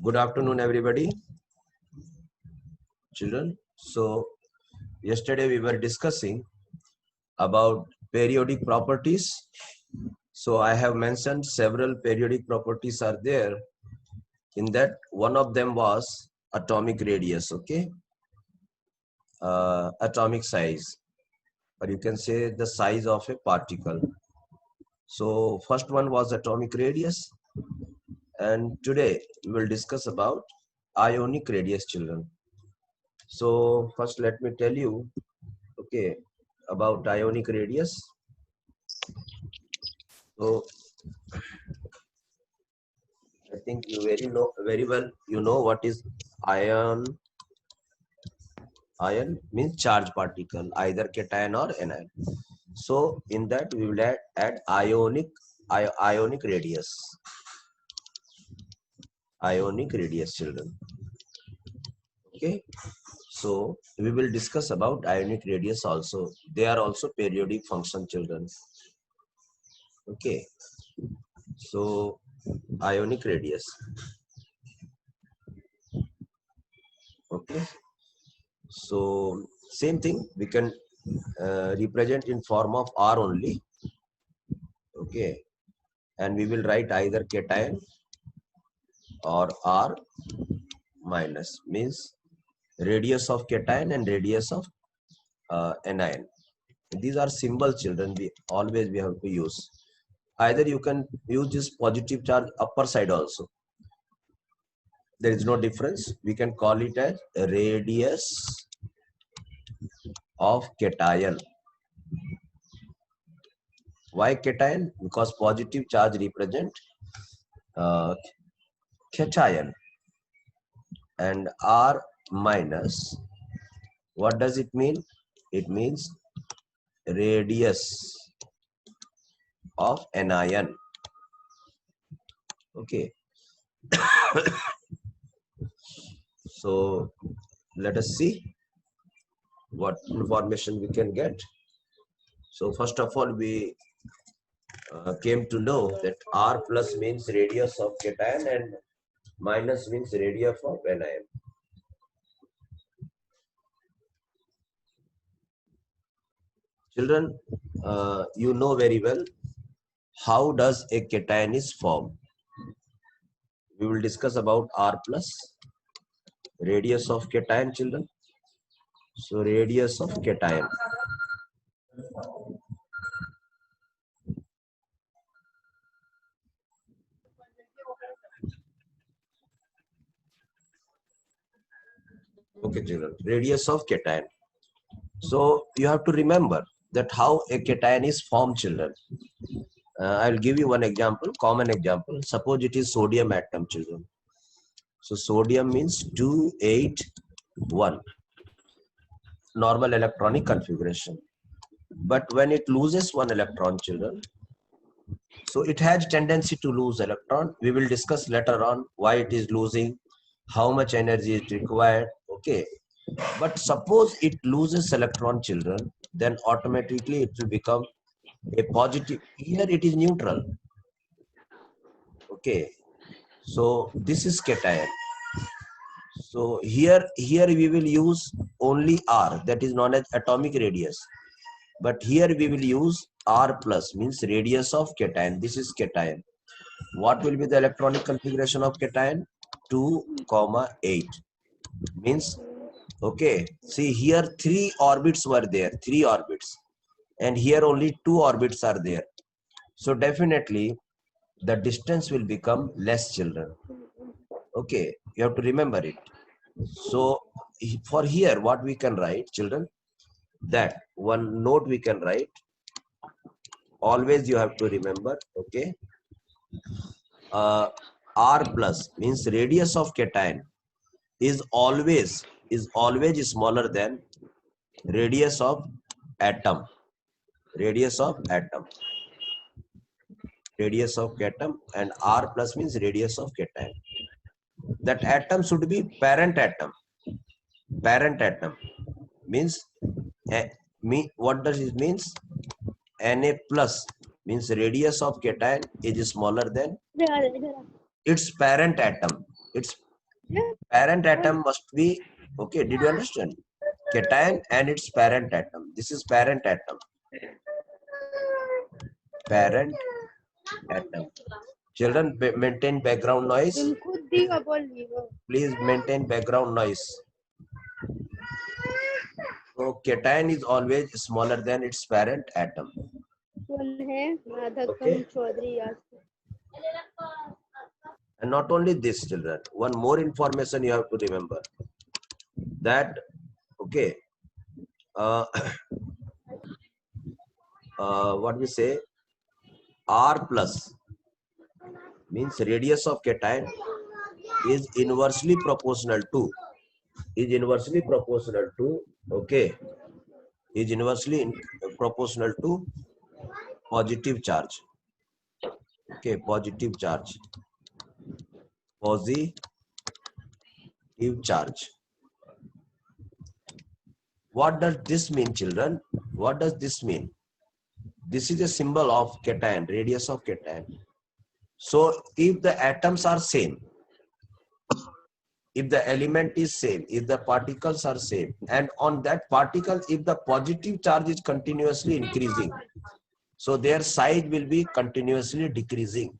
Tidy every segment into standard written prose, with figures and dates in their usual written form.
Good afternoon, everybody. Children. So, yesterday we were discussing about periodic properties. So, I have mentioned several periodic properties are there. In that, one of them was atomic radius, okay? Atomic size, or you can say the size of a particle. So, first one was atomic radius. And today we will discuss about ionic radius, children. So first let me tell you, okay, about ionic radius. So I think you very well you know what is ion. Ion means charge particle, either cation or anion. So in that we will add ionic radius. Ionic radius, children. Okay. So we will discuss about ionic radius also. They are also periodic function, children. Okay. So ionic radius. Okay. So same thing we can represent in form of R only. Okay. And we will write either cation or R minus, means radius of cation and radius of anion. These are symbols, children. We have to use. Either you can use this positive charge upper side also. There is no difference. We can call it as radius of cation. Why cation? Because positive charge represent cation, and R minus, what does it mean? It means radius of anion. Okay. So let us see what information we can get. So first of all, we came to know that R plus means radius of cation and minus means radius of anion. Children, you know very well how does a cation is formed. We will discuss about R plus radius of cation, children. So radius of cation. Okay, children. Radius of cation. So you have to remember that how a cation is formed, children. I'll give you one example, common example. Suppose it is sodium atom, children. So sodium means 281, normal electronic configuration. But when it loses one electron, children, so it has tendency to lose electron. We will discuss later on why it is losing, how much energy is required. Okay. But suppose it loses electron, children, then automatically it will become a positive. Here it is neutral. Okay. So this is cation. So here we will use only R, that is known as atomic radius. But here we will use R plus, means radius of cation. This is cation. What will be the electronic configuration of cation? 2,8. Means, okay, see here 3 orbits were there, 3 orbits. And here only 2 orbits are there. So definitely the distance will become less, children. Okay, you have to remember it. So for here, what we can write, children, that one note we can write. Always you have to remember, okay. R plus means radius of cation is always smaller than radius of atom. Radius of atom. Radius of atom, and R plus means radius of cation. That atom should be parent atom. Parent atom means what does it means? Na plus means radius of cation is smaller than its parent atom. Its Parent atom must be, okay, did you understand? Cation and its parent atom. This is parent atom. Parent atom. Children, maintain background noise. Please maintain background noise. So cation is always smaller than its parent atom. Okay. And not only this, children, one more information you have to remember, that, okay, what we say, R plus means radius of cation is inversely proportional to, okay, is inversely proportional to positive charge. Okay, positive charge. Positive charge. What does this mean, children? What does this mean? This is a symbol of cation, radius of cation. So if the atoms are same, if the element is same, if the particles are same, and on that particle, if the positive charge is continuously increasing, so their size will be continuously decreasing.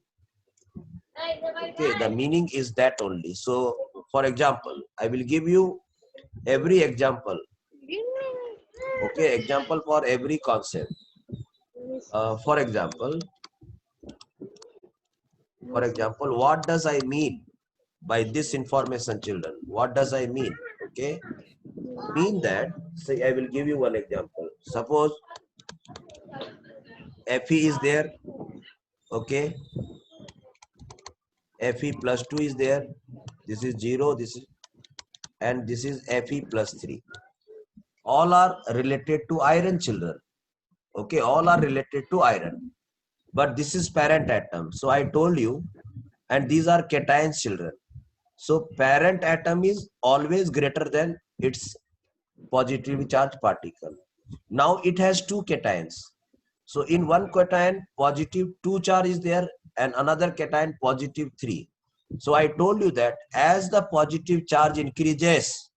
Okay, the meaning is that only. So, for example, I will give you every example. Okay, example for every concept. For example, what does I mean by this information, children? What does I mean? Okay, mean that, say, I will give you one example. Suppose Fe is there. Okay, Fe plus 2 is there. This is 0. This is, and this is Fe plus 3. All are related to iron, children. Okay, all are related to iron. But this is parent atom. So I told you, and these are cations, children. So parent atom is always greater than its positively charged particle. Now it has two cations. So in one cation, positive 2 charge is there, and another cation, positive 3. So I told you that as the positive charge increases,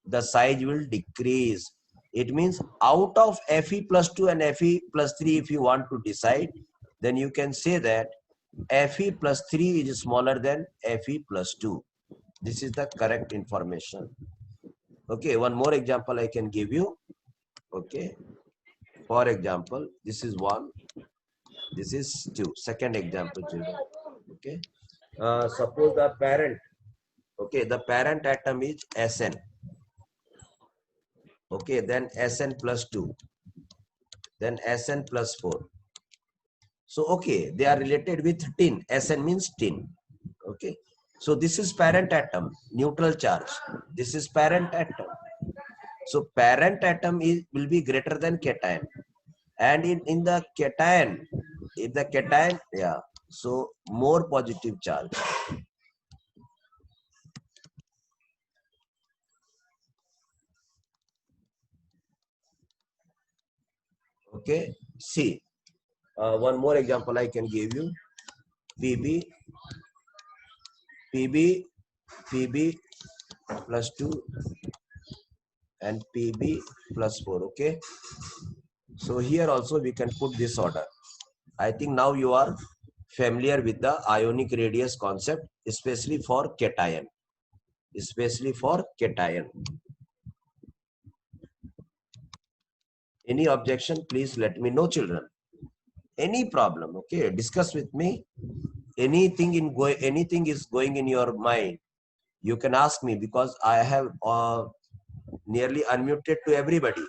the size will decrease. It means out of Fe plus 2 and Fe plus 3, if you want to decide, then you can say that Fe plus 3 is smaller than Fe plus 2. This is the correct information. Okay, one more example I can give you. Okay, for example, this is 1, this is 2. Second example, children. Okay, suppose the parent, okay, the parent atom is Sn. Okay, then Sn plus 2, then Sn plus 4. So, okay, they are related with tin. Sn means tin. Okay, so this is parent atom, neutral charge. This is parent atom. So parent atom will be greater than cation. And in the cation, yeah, so more positive charge. Okay, see, one more example I can give you. Pb plus 2 and Pb plus 4. Okay, so here also we can put this order. I think now you are familiar with the ionic radius concept, especially for cation. Any objection, please let me know, children. Any problem, okay, discuss with me. Anything is going in your mind, you can ask me, because I have nearly unmuted to everybody.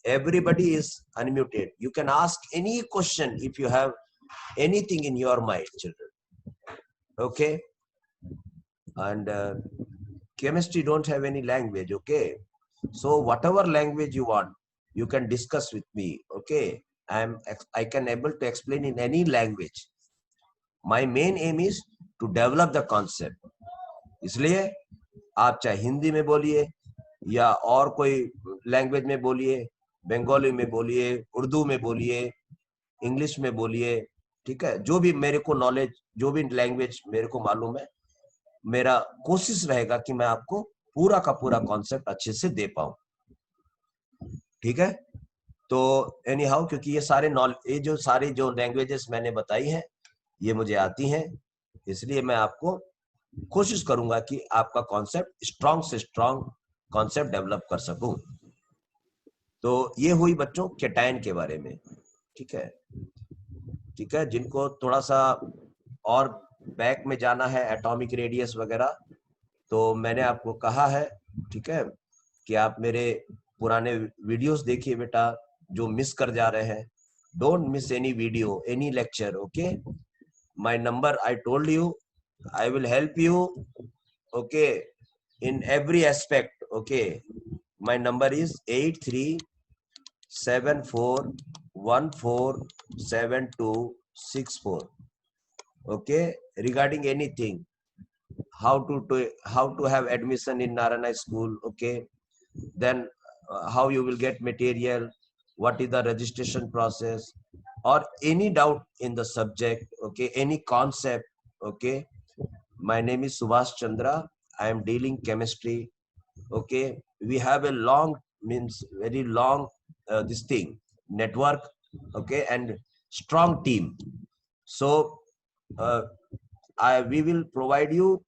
Everybody is unmuted. You can ask any question if you have anything in your mind, children. Okay, and chemistry don't have any language. Okay, so whatever language you want, you can discuss with me. Okay, I can able to explain in any language. My main aim is to develop the concept. इसलिए आप चाहे हिंदी में बोलिए या और कोई language में बोलिए, बंगाली में बोलिए, उर्दू में बोलिए, इंग्लिश में बोलिए, ठीक है, जो भी मेरे को नॉलेज, जो भी लैंग्वेज मेरे को मालूम है, मेरा कोशिश रहेगा कि मैं आपको पूरा का पूरा कॉन्सेप्ट अच्छे से दे पाऊं। ठीक है, तो एनी हाउ, क्योंकि ये जो सारी जो लैंग्वेजेस मैंने बताई हैं ये मुझे आती हैं, इसलिए मैं आपको कोशिश करूंगा कि आपका कॉन्सेप्ट स्ट्रांग से स्ट्रांग कॉन्सेप्ट डेवलप कर सकूं। तो ये हुई बच्चों केटायन के बारे में। ठीक है, ठीक है, जिनको थोड़ा सा और बैक में जाना है, एटॉमिक रेडियस वगैरह, तो मैंने आपको कहा है, ठीक है, कि आप मेरे पुराने वीडियोस देखिए बेटा, जो मिस कर जा रहे हैं। Don't miss any video, any lecture. Okay, my number I told you, I will help you, okay, in every aspect. Okay, my number is 8374147264. Okay, regarding anything, how to have admission in Narana school. Okay, then how you will get material, what is the registration process, or any doubt in the subject. Okay, any concept. Okay, my name is Subhash Chandra, I am dealing chemistry. Okay, we have a long, means very long, this thing network. Okay, and strong team. So uh, we will provide you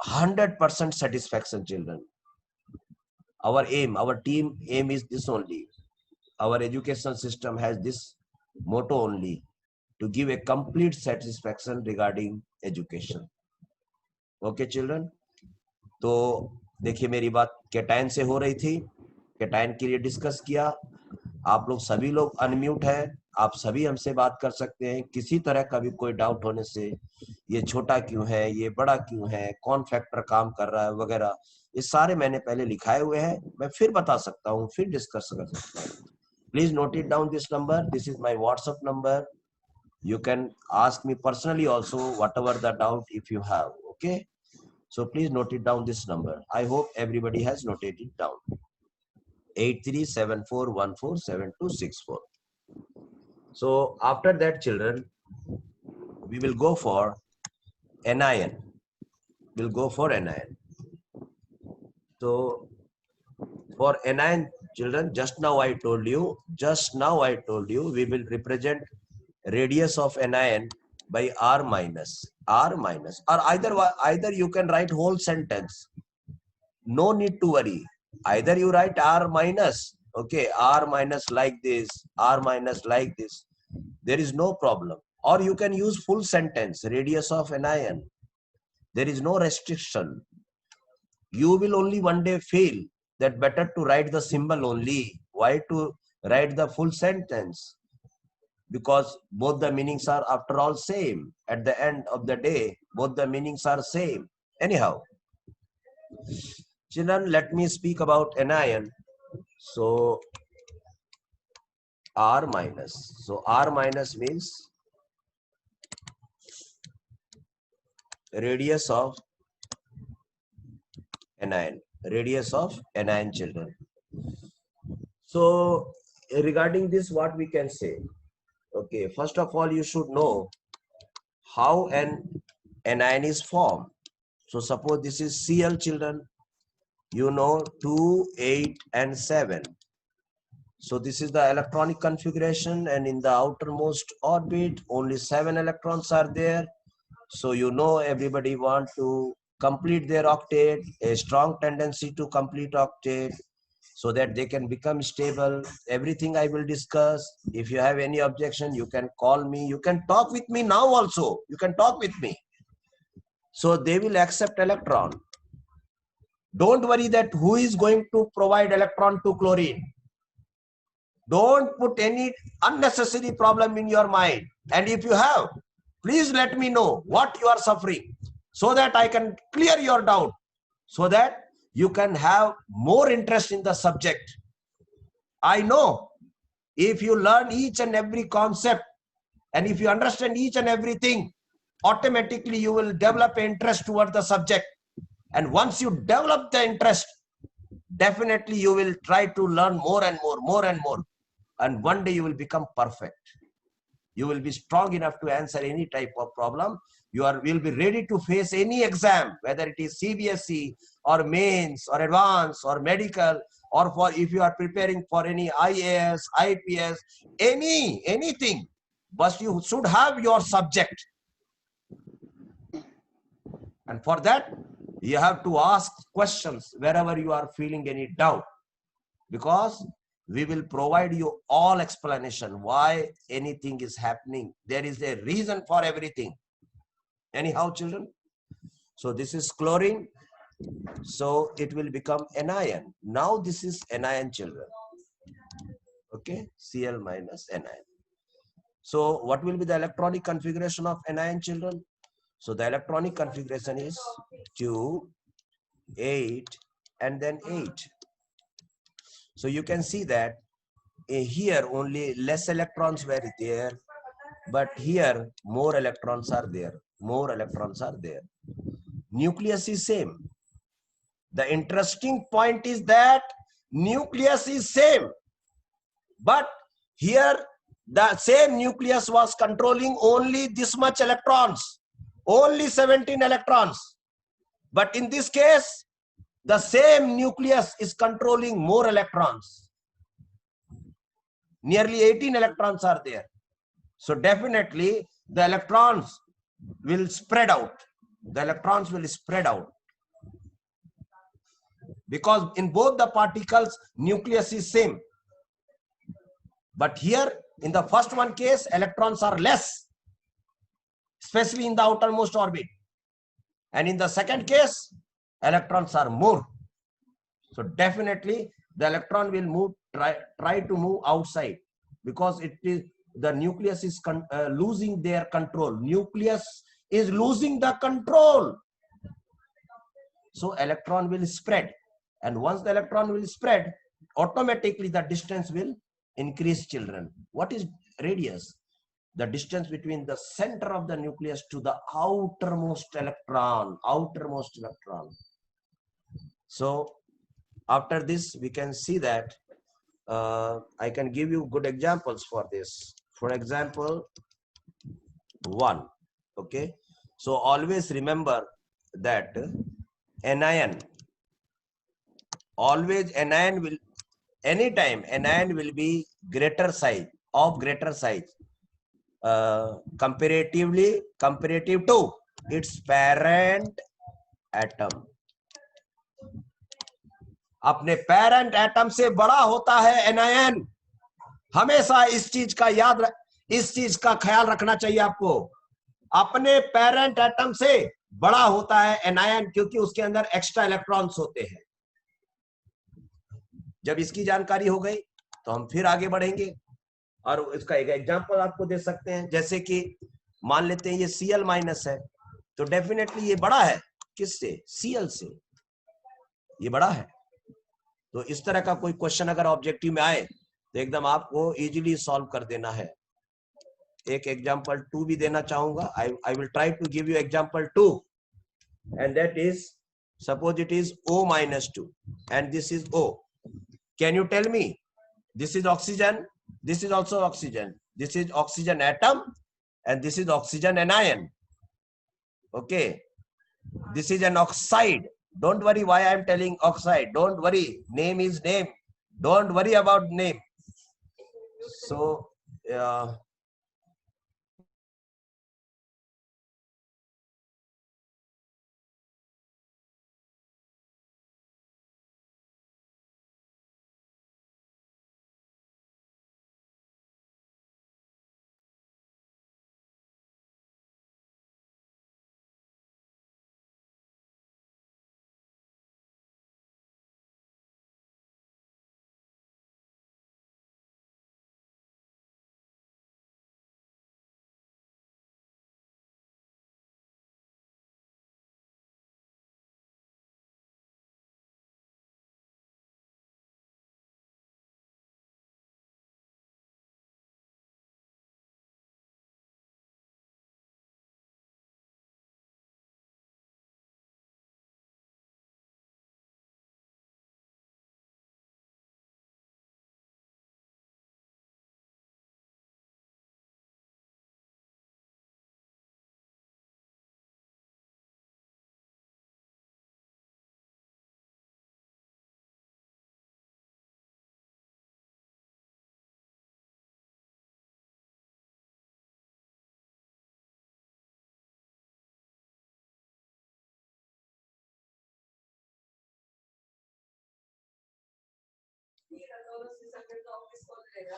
100% satisfaction, children. Our aim, our team aim is this only. Our education system has this motto only, to give a complete satisfaction regarding education. Okay, children. तो देखिए, मेरी बात cation से हो रही थी, cation के लिए डिस्कस किया। आप लोग सभी लोग अनम्यूट है, आप सभी हमसे बात कर सकते हैं। किसी तरह का भी कोई डाउट होने से, ये छोटा क्यों है, ये बड़ा क्यों है, कौन फैक्टर काम कर रहा है वगैरह, ये सारे मैंने पहले लिखाए हुए हैं, मैं फिर बता सकता हूँ, फिर डिस्कस कर सकता हूँ। Please note it down, this number, this is my WhatsApp number. You can ask me personally also whatever the doubt if you have. Okay, so please note it down, this number. I hope everybody has noted it down. 8374147264. So after that, children, we will go for anion. We'll go for anion. So for anion, children, just now I told you, we will represent radius of anion by r minus, or either you can write whole sentence. No need to worry. Either you write r minus, okay, r minus like this, r minus like this, there is no problem. Or you can use full sentence, radius of anion. There is no restriction. You will only one day feel that better to write the symbol only. Why to write the full sentence? Because both the meanings are after all same. At the end of the day, both the meanings are same. Anyhow, children, let me speak about anion. So r minus. So r minus means radius of anion. Radius of anion, children. So regarding this, what we can say? Okay, first of all, you should know how an anion is formed. So suppose this is Cl, children. You know 2, 8, and 7. So this is the electronic configuration, and in the outermost orbit, only 7 electrons are there. So you know everybody want to complete their octet, a strong tendency to complete octet, so that they can become stable. Everything I will discuss. If you have any objection, you can call me. You can talk with me now also. You can talk with me. So they will accept electron. Don't worry that who is going to provide electron to chlorine. Don't put any unnecessary problem in your mind. And if you have, please let me know what you are suffering, so that I can clear your doubt, so that you can have more interest in the subject. I know if you learn each and every concept, and if you understand each and everything, automatically you will develop interest towards the subject. And once you develop the interest, definitely you will try to learn more and more. And one day you will become perfect. You will be strong enough to answer any type of problem. You will be ready to face any exam, whether it is CBSE or mains or advanced or medical, or for if you are preparing for any IAS, IPS, anything. But you should have your subject. And for that, you have to ask questions wherever you are feeling any doubt, because we will provide you all explanation why anything is happening. There is a reason for everything. Anyhow, children, so this is chlorine, so it will become anion. Now this is anion, children. Okay, Cl minus anion. So what will be the electronic configuration of anion, children? So the electronic configuration is 2, 8, and then 8. So you can see that here only less electrons were there, but here more electrons are there. More electrons are there. Nucleus is same. The interesting point is that nucleus is same, but here the same nucleus was controlling only this much electrons, only 17 electrons. But in this case, the same nucleus is controlling more electrons. Nearly 18 electrons are there. So definitely the electrons will spread out. The electrons will spread out. Because in both the particles, nucleus is same. But here, in the first one case, electrons are less, especially in the outermost orbit. And in the second case, electrons are more. So definitely the electron will move, try to move outside, because it is the nucleus is losing their control. Nucleus is losing the control. So electron will spread. And once the electron will spread, automatically the distance will increase, children. What is radius? The distance between the center of the nucleus to the outermost electron. Outermost electron. So after this, we can see that I can give you good examples for this. For example, 1. Okay. So always remember that anion, always anion will, anytime anion will be greater size, of greater size, comparative to its parent atom. अपने parent atom से बड़ा होता है anion. हमेशा इस चीज का ख्याल रखना चाहिए आपको. अपने पेरेंट एटम से बड़ा होता है एनायन, क्योंकि उसके अंदर एक्स्ट्रा इलेक्ट्रॉन्स होते हैं. जब इसकी जानकारी हो गई तो हम फिर आगे बढ़ेंगे और इसका एक एग्जांपल आपको दे सकते हैं. जैसे कि मान लेते हैं ये Cl माइनस है, तो डेफिनेटली ये बड़ा है किससे? Cl से. ये बड़ा है. तो इस तरह का कोई क्वेश्चन अगर ऑब्जेक्टिव में आए तो एकदम आपको इजीली सॉल्व कर देना है. एक एग्जांपल 2 भी देना चाहूंगा. I will try to give you example 2, and that is, suppose it is O minus 2 and this is O. Can you tell me, this is oxygen, this is also oxygen, this is oxygen atom, and this is oxygen anion. Okay, this is an oxide. Don't worry why I am telling oxide. Don't worry, name is name. Don't worry about name. So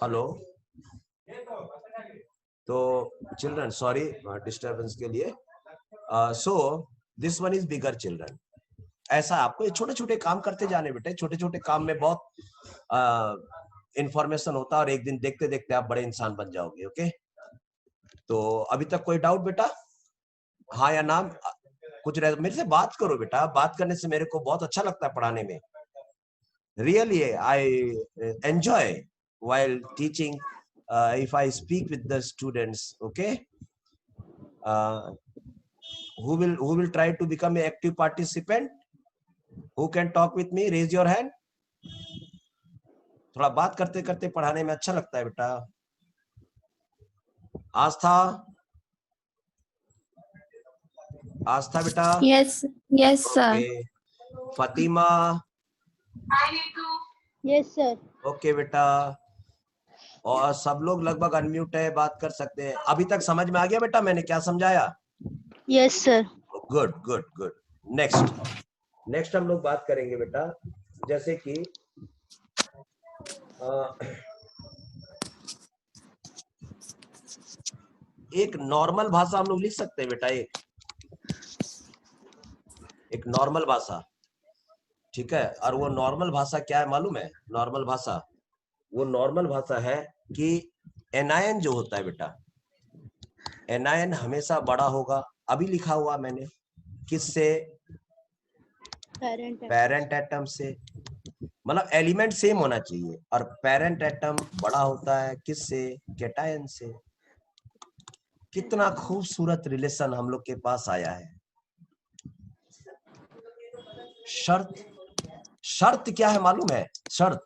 hello, तो children sorry disturbance के लिए। So this one is bigger children. ऐसा आपको छोटे छोटे काम करते जाने बेटे, छोटे छोटे काम में बहुत इंफॉर्मेशन होता है और एक दिन देखते देखते आप बड़े इंसान बन जाओगे। ओके, तो अभी तक कोई डाउट बेटा? हाँ या नाम कुछ मेरे से बात करो बेटा, बात करने से मेरे को बहुत अच्छा लगता है पढ़ाने में। Really I enjoy while teaching if I speak with the students. Okay, who will try to become an active participant? Who can talk with me? Raise your hand. थोड़ा बात करते करते पढ़ाने में अच्छा लगता है बेटा। आस्था, आस्था बेटा। Yes, yes, sir. Okay, Fatima. Yes sir. Okay बेटा, और सब लोग लगभग अनम्यूट है, बात कर सकते हैं। अभी तक समझ में आ गया बेटा मैंने क्या समझाया? Yes sir. Good good good. Next हम लोग बात करेंगे बेटा, जैसे कि एक नॉर्मल भाषा हम लोग लिख सकते हैं बेटा, एक नॉर्मल भाषा, ठीक है। और वो नॉर्मल भाषा क्या है मालूम है? नॉर्मल भाषा, वो नॉर्मल भाषा है कि एनायन जो होता है बेटा, एनायन हमेशा बड़ा होगा। अभी लिखा हुआ मैंने, किससे? पेरेंट एटम से। मतलब एलिमेंट सेम होना चाहिए, और पेरेंट एटम बड़ा होता है किससे? कैटायन से। कितना खूबसूरत रिलेशन हम लोग के पास आया है। शर्त क्या है मालूम है? शर्त,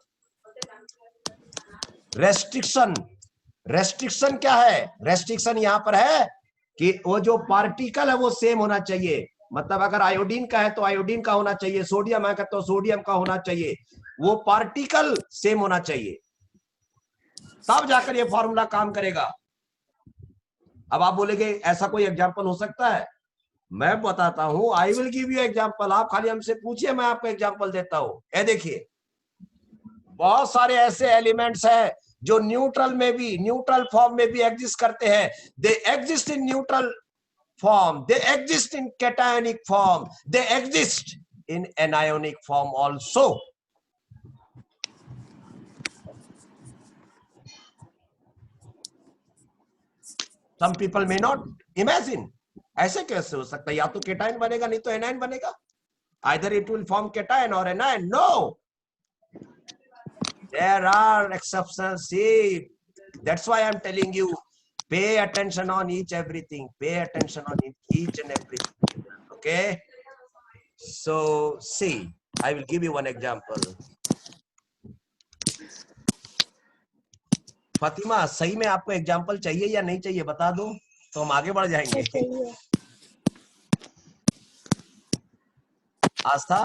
रेस्ट्रिक्शन क्या है? रेस्ट्रिक्शन यहाँ पर है कि वो जो पार्टिकल है वो सेम होना चाहिए। मतलब अगर आयोडीन का है तो आयोडीन का होना चाहिए, सोडियम है तो सोडियम का होना चाहिए, वो पार्टिकल सेम होना चाहिए, तब जाकर ये फॉर्मूला काम करेगा। अब आप बोलेंगे ऐसा कोई एग्जांपल हो सकता है? मैं बताता हूं, I will give you example. आप खाली हमसे पूछिए, मैं आपको एग्जांपल देता हूं। ये देखिए, बहुत सारे ऐसे एलिमेंट्स हैं जो न्यूट्रल फॉर्म में भी एग्जिस्ट करते हैं। They exist in neutral form, they exist in cationic form, they exist in anionic form also. Some people may not imagine, ऐसे कैसे हो सकता है? या तो केटायन बनेगा नहीं तो एनायन बनेगा। either it will form cation or anion. No, there are exceptions. See, that's why I'm telling you, pay attention on everything, pay attention on each and everything. Okay, so see, I will give you one example. Fatima, सही में आपको example चाहिए या नहीं चाहिए? बता दो तो हम आगे बढ़ जाएंगे। आस्था?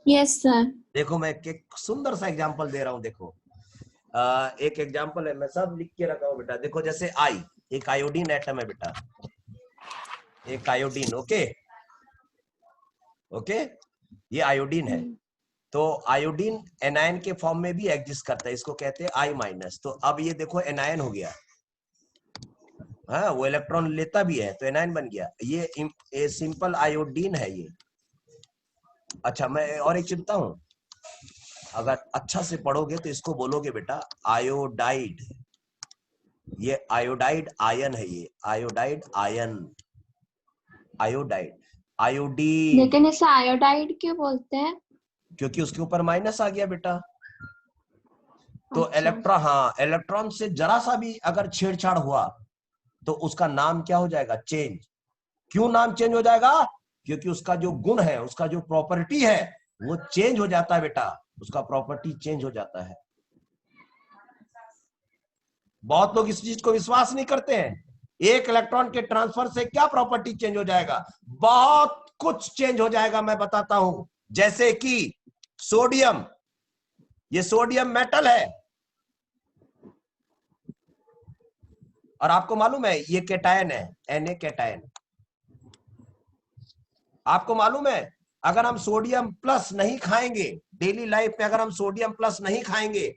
Yes, sir. देखो मैं एक सुंदर सा एग्जाम्पल दे रहा हूं। देखो एक एग्जाम्पल है, मैं सब लिख के रखा हूं बेटा। देखो जैसे आई, एक आयोडीन एटम है बेटा, एक आयोडीन। ओके ओके, ये आयोडीन है। तो आयोडीन एनायन के फॉर्म में भी एग्जिस्ट करता है, इसको कहते हैं आई माइनस। तो अब ये देखो एनायन हो गया, हाँ वो इलेक्ट्रॉन लेता भी है तो एनायन बन गया। ये सिंपल आयोडीन है ये। अच्छा, मैं और एक चीज बताऊं, अगर अच्छा से पढ़ोगे तो इसको बोलोगे बेटा आयोडाइड। ये आयोडाइड आयन है, ये आयोडाइड आयन, आयोडाइड, आयोडीन। लेकिन इसे आयोडाइड क्यों बोलते हैं? क्योंकि उसके ऊपर माइनस आ गया बेटा। तो अच्छा। इलेक्ट्रॉन, हाँ इलेक्ट्रॉन से जरा सा भी अगर छेड़छाड़ हुआ तो उसका नाम क्या हो जाएगा? चेंज। क्यों नाम चेंज हो जाएगा? क्योंकि उसका जो गुण है, उसका जो प्रॉपर्टी है वो चेंज हो जाता है बेटा, उसका प्रॉपर्टी चेंज हो जाता है। बहुत लोग इस चीज को विश्वास नहीं करते हैं। एक इलेक्ट्रॉन के ट्रांसफर से क्या प्रॉपर्टी चेंज हो जाएगा? बहुत कुछ चेंज हो जाएगा, मैं बताता हूं। जैसे कि सोडियम, ये सोडियम मेटल है, और आपको मालूम है ये कैटायन है, Na कैटायन। आपको मालूम है अगर हम सोडियम प्लस नहीं खाएंगे डेली लाइफ में, अगर हम सोडियम प्लस नहीं खाएंगे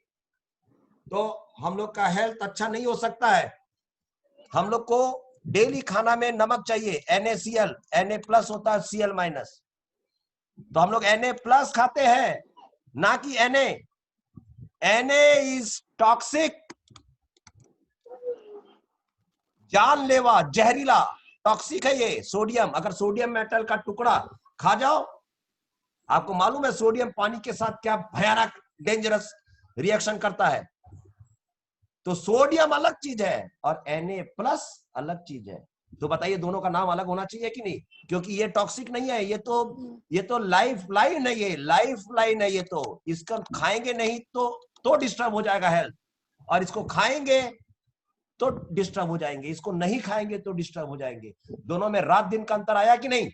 तो हम लोग का हेल्थ अच्छा नहीं हो सकता है। हम लोग को डेली खाना में नमक चाहिए, NaCl, Na प्लस होता है Cl माइनस, तो हम लोग Na प्लस खाते हैं ना कि Na। Na इज टॉक्सिक, जानलेवा, जहरीला, टॉक्सिक है ये सोडियम। अगर सोडियम मेटल का टुकड़ा खा जाओ, आपको मालूम है सोडियम पानी के साथ क्या भयानक डेंजरस रिएक्शन करता है। तो सोडियम अलग चीज है और Na प्लस अलग चीज है। तो बताइए दोनों का नाम अलग होना चाहिए कि नहीं? क्योंकि ये टॉक्सिक नहीं है, ये तो लाइफ लाइन है, ये लाइफ लाइन है। ये तो इसका खाएंगे नहीं तो डिस्टर्ब हो जाएगा हेल्थ, और इसको खाएंगे तो डिस्टर्ब हो जाएंगे, इसको नहीं खाएंगे तो डिस्टर्ब हो जाएंगे। दोनों में रात दिन का अंतर आया कि नहीं?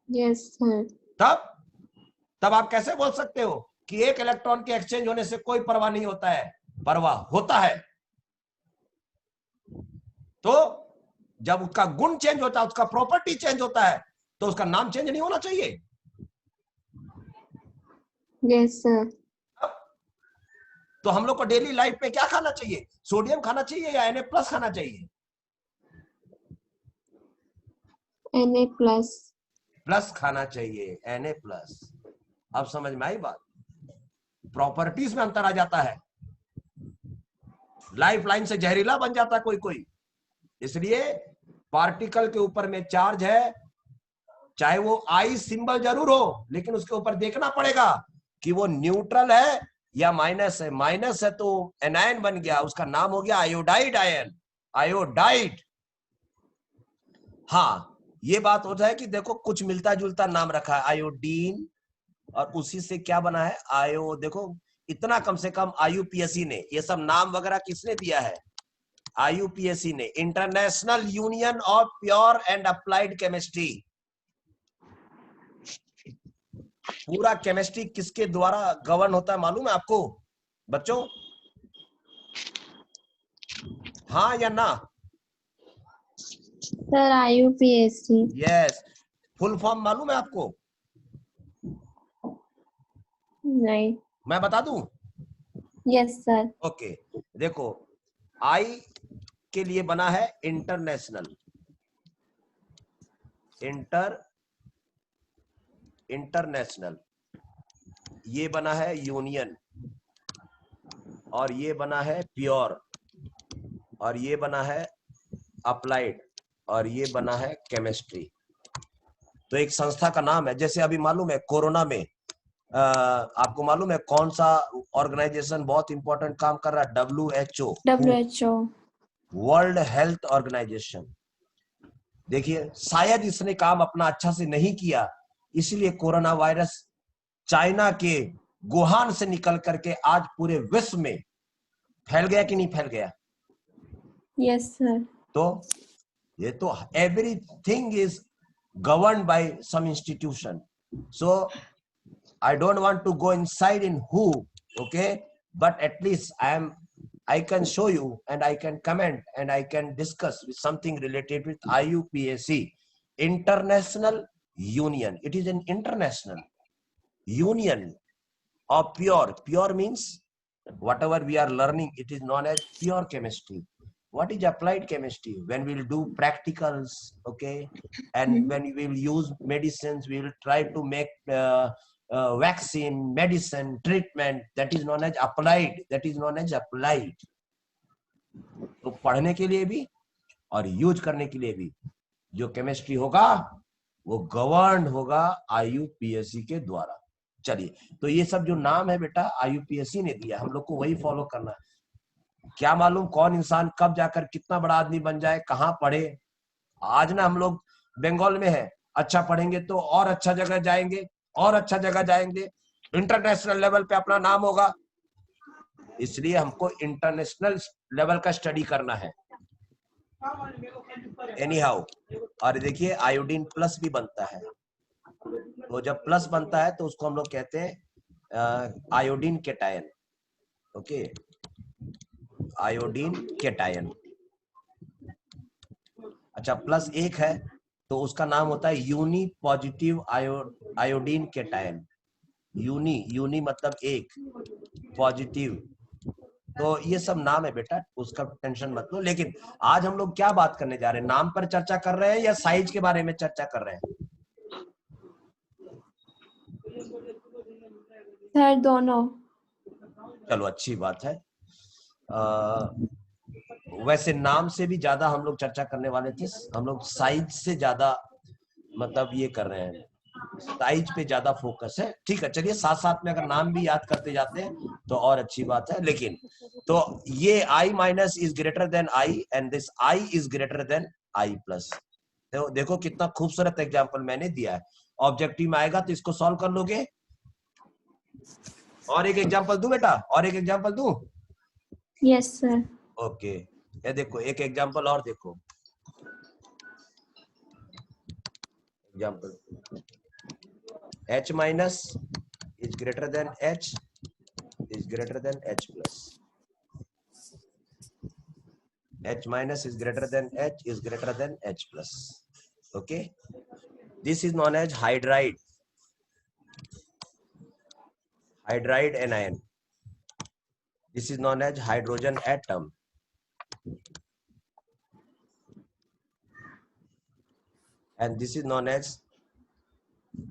Yes sir. तब आप कैसे बोल सकते हो कि एक इलेक्ट्रॉन के एक्सचेंज होने से कोई परवाह नहीं होता है? परवाह होता है। तो जब उसका गुण चेंज होता है, उसका प्रॉपर्टी चेंज होता है, तो उसका नाम चेंज नहीं होना चाहिए? Yes sir. तो हम लोग को डेली लाइफ में क्या खाना चाहिए? सोडियम खाना चाहिए या Na प्लस खाना चाहिए? Na plus. प्लस खाना चाहिए, Na प्लस। अब समझ में आई बात? प्रॉपर्टीज में अंतर आ जाता है, लाइफ लाइन से जहरीला बन जाता है कोई कोई। इसलिए पार्टिकल के ऊपर में चार्ज है, चाहे वो आई सिंबल जरूर हो, लेकिन उसके ऊपर देखना पड़ेगा कि वो न्यूट्रल है या माइनस है। माइनस है तो एनायन बन गया, उसका नाम हो गया आयोडाइड आयन, आयोडाइड। हाँ, ये बात होता है कि देखो कुछ मिलता जुलता नाम रखा है, आयोडीन, और उसी से क्या बना है आयो। देखो इतना कम से कम IUPAC ने ये सब नाम वगैरह किसने दिया है? IUPAC ने, international union of pure and applied chemistry. पूरा केमिस्ट्री किसके द्वारा गवर्न होता है मालूम है आपको बच्चों? हाँ या ना? Sir IUPAC। Yes. Full form मालूम है आपको? नहीं। मैं बता दूं? Yes sir. ओके, देखो आई के लिए बना है इंटरनेशनल, इंटरनेशनल, ये बना है यूनियन, और ये बना है प्योर, और ये बना है अप्लाइड, और ये बना है केमिस्ट्री। तो एक संस्था का नाम है। जैसे अभी मालूम है कोरोना में आपको मालूम है कौन सा ऑर्गेनाइजेशन बहुत इंपॉर्टेंट काम कर रहा है? WHO, WHO। World Health Organisation. देखिए शायद इसने काम अपना अच्छा से नहीं किया, इसलिए कोरोना वायरस चाइना के वुहान से निकल करके आज पूरे विश्व में फैल गया कि नहीं फैल गया? Yes sir. तो ये तो everything is governed by some institution. So I don't want to go inside in who, okay, but at least I can show you and I can comment and I can discuss with something related with IUPAC, International Union. It is an international union of pure means whatever we are learning, it is known as pure chemistry. What is applied chemistry? When we'll do practicals, okay, and when we will use medicines, we will try to make vaccine, medicine, treatment, that is known as applied. That is known as applied. तो पढ़ने के लिए भी और use करने के लिए भी जो केमिस्ट्री होगा वो गवर्न होगा IUPAC के द्वारा। चलिए, तो ये सब जो नाम है बेटा IUPAC ने दिया, हम लोग को वही फॉलो करना है। क्या मालूम कौन इंसान कब जाकर कितना बड़ा आदमी बन जाए, कहाँ पढ़े। आज ना हम लोग बंगाल में है, अच्छा पढ़ेंगे तो और अच्छा जगह जाएंगे, और अच्छा जगह जाएंगे, इंटरनेशनल लेवल पे अपना नाम होगा। इसलिए हमको इंटरनेशनल लेवल का स्टडी करना है। एनी हाउ, और देखिए आयोडीन प्लस भी बनता है, तो जब प्लस बनता है तो उसको हम लोग कहते हैं iodine cation. Okay, iodine cation. अच्छा, प्लस एक है तो उसका नाम होता है uni positive iodine cation. Uni मतलब एक, पॉजिटिव, तो ये सब नाम है बेटा, उसका टेंशन मत लो। लेकिन आज हम लोग क्या बात करने जा रहे हैं, नाम पर चर्चा कर रहे हैं या साइज के बारे में चर्चा कर रहे हैं? सर दोनों। चलो अच्छी बात है। वैसे नाम से भी ज्यादा हम लोग चर्चा करने वाले थे, हम लोग साइज से ज्यादा मतलब ये कर रहे हैं, साइज पे ज्यादा फोकस है। ठीक है, चलिए साथ साथ में अगर नाम भी याद करते जाते हैं तो और अच्छी बात है। लेकिन तो ये i minus is greater than i and this i is greater than i plus. तो देखो कितना खूबसूरत एग्जांपल मैंने दिया है। ऑब्जेक्टिव में आएगा तो इसको सॉल्व कर लोगे। और एक एग्जांपल दूं बेटा, और एक एग्जांपल दूं? Yes sir. ओके, ये देखो एक एग्जांपल और देखो। Example h minus is greater than h is greater than h plus. H minus is greater than h is greater than h plus. Okay, this is known as hydride anion. This is known as hydrogen atom. And this is known as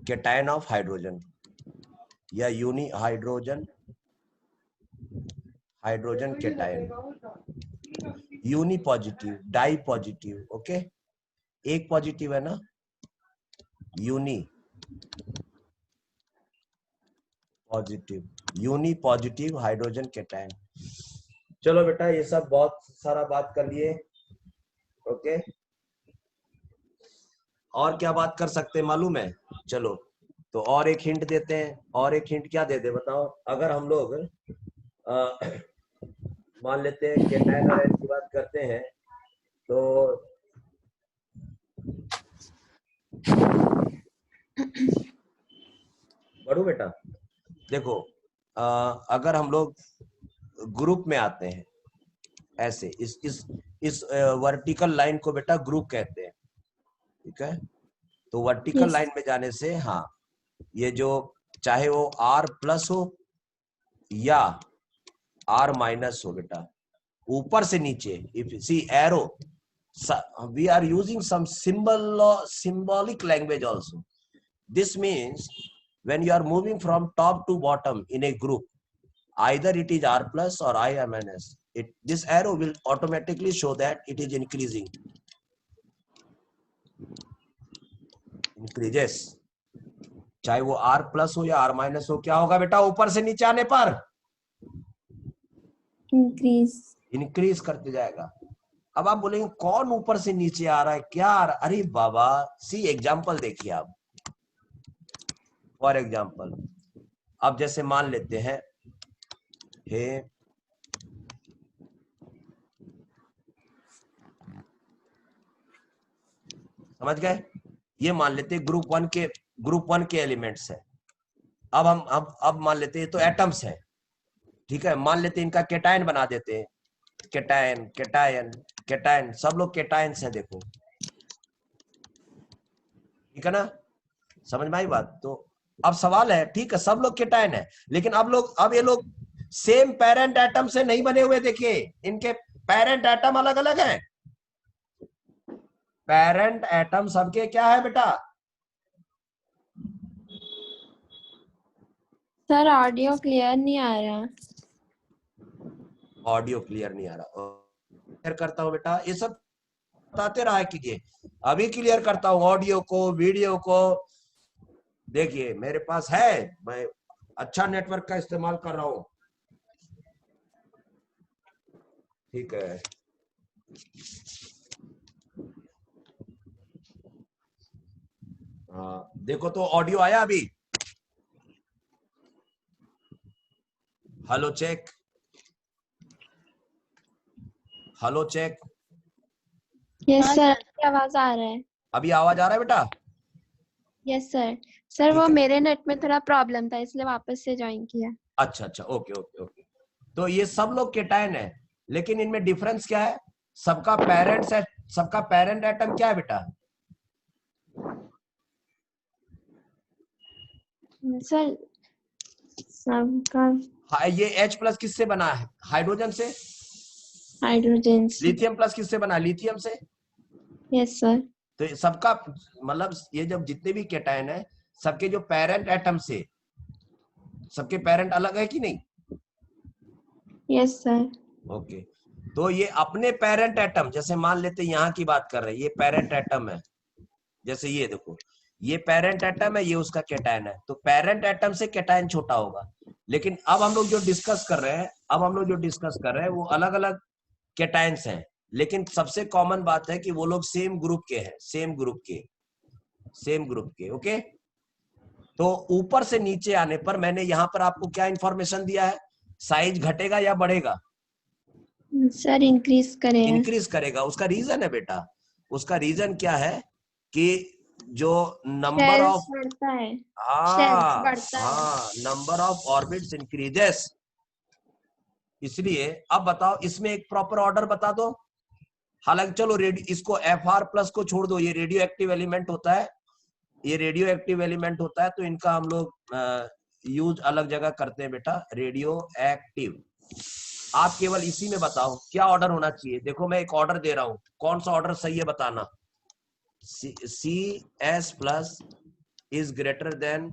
cation of hydrogen या uni hydrogen cation, uni positive, di positive. Okay, एक positive है ना, uni positive hydrogen cation. चलो बेटा ये सब बहुत सारा बात कर लिए। ओके, और क्या बात कर सकते हैं मालूम है? चलो तो और एक हिंट देते हैं। और एक हिंट क्या दे दे बताओ? अगर हम लोग मान लेते हैं केटायन और एन की बात करते हैं तो बढ़ू बेटा, देखो अगर हम लोग ग्रुप में आते हैं ऐसे, इस वर्टिकल लाइन को बेटा ग्रुप कहते हैं। ठीक है, तो वर्टिकल Yes. लाइन में जाने से हाँ, ये जो चाहे वो r प्लस हो या r माइनस हो बेटा, ऊपर से नीचे, if you see arrow, we are using some symbolic language also. This means when you are moving from top to bottom in a group, either it is r plus or I minus, this arrow will automatically show that it is increasing, increases, चाहे वो r plus हो या r minus हो। क्या होगा बेटा ऊपर से नीचे आने पर? इंक्रीज करते जाएगा। अब आप बोलेंगे कौन ऊपर से नीचे आ रहा है, क्या आ रहा? अरे बाबा, सी एग्जाम्पल देखिए आप। फॉर एग्जाम्पल, अब जैसे मान लेते हैं हे समझ गए, ये मान लेते हैं ग्रुप वन के एलिमेंट्स है। अब हम अब मान लेते हैं तो एटम्स है। ठीक है, मान लेते हैं इनका केटायन बना देते हैं। केटायन केटायन केटायन, सब लोग केटायंस है देखो। ठीक है ना, समझ में आई बात? तो अब सवाल है, ठीक है सब लोग केटायन है, लेकिन अब ये लोग सेम पेरेंट एटम से नहीं बने हुए। देखिए इनके पेरेंट एटम अलग अलग हैं। पेरेंट एटम सबके क्या है बेटा? सर ऑडियो क्लियर नहीं आ रहा। ऑडियो क्लियर नहीं आ रहा, क्लियर करता हूं बेटा, ये सब बताते रहा कीजिए। अभी क्लियर करता हूं ऑडियो को, वीडियो को। देखिए मेरे पास है, मैं अच्छा नेटवर्क का इस्तेमाल कर रहा हूं। ठीक है, देखो तो ऑडियो आया अभी? Hello check, hello check. Yes हाँ सर, सर। आवाज आ रहा है। अभी आवाज आ रहा है बेटा? Yes sir. सर ठीक वो है, मेरे नेट में थोड़ा प्रॉब्लम था इसलिए वापस से ज्वाइन किया। अच्छा अच्छा, ओके ओके ओके। तो ये सब लोग केटायन है, लेकिन इनमें डिफरेंस क्या है? सबका पेरेंट एटम क्या है बेटा? सर सबका हाँ, ये H प्लस किससे बना है? हाइड्रोजन से। हाइड्रोजन से। लिथियम प्लस किससे बना? लिथियम से। Yes sir. तो ये सबका मतलब ये जब जितने भी केटायन है, सबके जो पेरेंट एटम से, सबके पेरेंट अलग है कि नहीं? Yes sir. ओके, तो ये अपने पेरेंट एटम, जैसे मान लेते यहाँ की बात कर रहे हैं, ये पेरेंट एटम है, जैसे ये देखो, ये पेरेंट एटम है, ये उसका केटायन है, तो पेरेंट एटम से केटायन छोटा होगा। लेकिन अब हम लोग जो डिस्कस कर रहे हैं, वो अलग अलग केटायंस हैं, लेकिन सबसे कॉमन बात है कि वो लोग सेम ग्रुप के हैं, सेम ग्रुप के। ओके, तो ऊपर से नीचे आने पर मैंने यहाँ पर आपको क्या इंफॉर्मेशन दिया है? साइज घटेगा या बढ़ेगा? सर इंक्रीज करेगा। इंक्रीज करेगा। उसका रीजन है बेटा, उसका रीजन क्या है कि जो नंबर शेल्स ऑफ, बढ़ता है। शेल्स हाँ बढ़ता है। हाँ, नंबर ऑफ ऑर्बिट्स इंक्रीजेस। इसलिए अब बताओ, इसमें एक प्रॉपर ऑर्डर बता दो। हालांकि चलो इसको Fr प्लस को छोड़ दो, ये रेडियो एक्टिव एलिमेंट होता है, तो इनका हम लोग यूज अलग जगह करते हैं बेटा, रेडियो एक्टिव। आप केवल इसी में बताओ क्या ऑर्डर होना चाहिए। देखो मैं एक ऑर्डर दे रहा हूं, कौन सा ऑर्डर सही है बताना। CS plus is greater than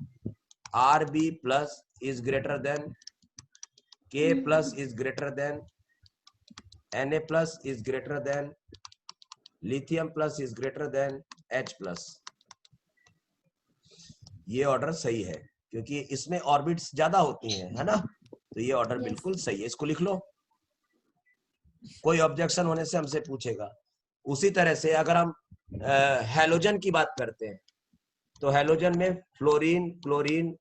RB plus is greater than K plus is greater than Na plus is greater than lithium plus is greater than H plus. ये ऑर्डर सही है क्योंकि इसमें ऑर्बिट्स ज्यादा होती हैं, है ना? तो ये ऑर्डर Yes. बिल्कुल सही है, इसको लिख लो। कोई ऑब्जेक्शन होने से हमसे पूछेगा। उसी तरह से अगर हम हैलोजन की बात करते हैं, तो हैलोजन में fluorine, chlorine,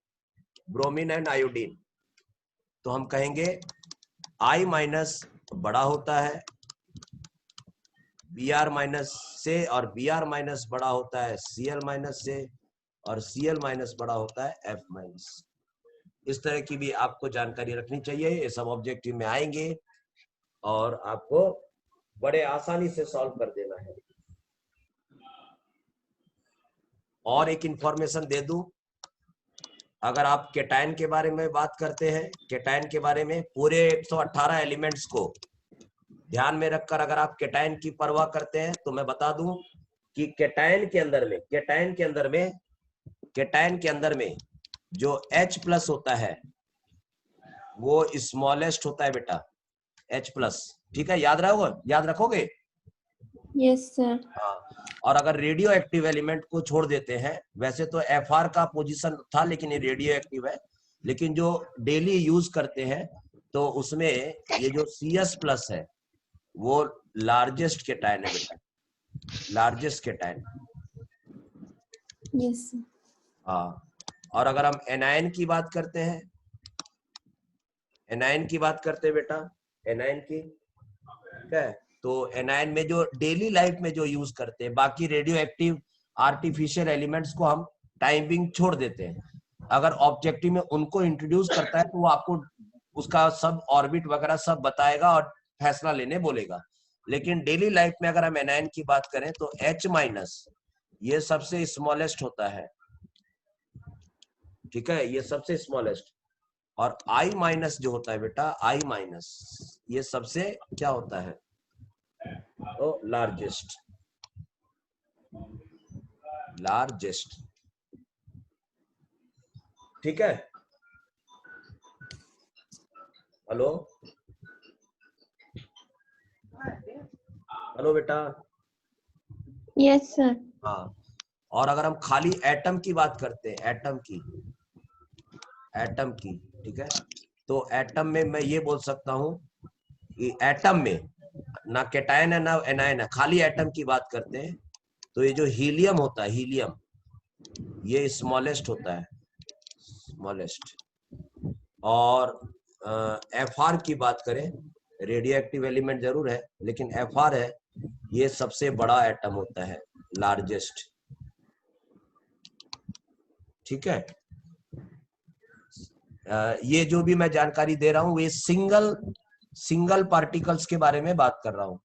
bromine and iodine, तो हम कहेंगे I माइनस बड़ा होता है Br माइनस से, और Br माइनस बड़ा होता है Cl माइनस से, और Cl माइनस बड़ा होता है F माइनस। इस तरह की भी आपको जानकारी रखनी चाहिए, ये सब ऑब्जेक्टिव में आएंगे और आपको बड़े आसानी से सॉल्व कर देना है। और एक इंफॉर्मेशन दे दूं, अगर आप केटायन के बारे में बात करते हैं, केटायन के बारे में पूरे 118 एलिमेंट्स को ध्यान में रखकर अगर आप केटायन की परवाह करते हैं, तो मैं बता दूं कि केटायन के अंदर में जो H प्लस होता है वो स्मॉलेस्ट होता है बेटा, H प्लस। ठीक है, याद रखोगे? Yes sir. हाँ, और अगर रेडियो एक्टिव एलिमेंट को छोड़ देते हैं, वैसे तो Fr का पोजीशन था लेकिन ये रेडियो एक्टिव है, लेकिन जो डेली यूज करते हैं तो उसमें ये जो CS प्लस है वो लार्जेस्ट केटायन है बेटा, लार्जेस्ट केटायन। Yes sir. हाँ, और अगर हम एनायन की बात करते हैं, बेटा, एनायन की, ठीक है, तो एनायन में जो डेली लाइफ में जो यूज करते हैं, बाकी रेडियो एक्टिव आर्टिफिशियल एलिमेंट्स को हम टाइमिंग छोड़ देते हैं। अगर ऑब्जेक्टिव में उनको इंट्रोड्यूस करता है तो वो आपको उसका सब ऑर्बिट वगैरह सब बताएगा और फैसला लेने बोलेगा। लेकिन डेली लाइफ में अगर हम एनायन की बात करें तो H माइनस ये सबसे स्मॉलेस्ट होता है, ठीक है, ये सबसे स्मॉलेस्ट। और I माइनस जो होता है बेटा, I माइनस ये सबसे क्या होता है, तो लार्जेस्ट। ठीक है, हेलो बेटा। Yes sir. हाँ, और अगर हम खाली एटम की बात करते हैं, एटम की, ठीक है, तो एटम में मैं ये बोल सकता हूं कि एटम में ना केटायन है ना एनायन है, खाली एटम की बात करते हैं तो ये जो हीलियम होता है, हीलियम ये स्मॉलेस्ट होता है, स्मॉलेस्ट। और Fr की बात करें, रेडियो एक्टिव एलिमेंट जरूर है लेकिन Fr है, ये सबसे बड़ा एटम होता है, लार्जेस्ट। ठीक है, ये जो भी मैं जानकारी दे रहा हूं ये सिंगल पार्टिकल्स के बारे में बात कर रहा हूं,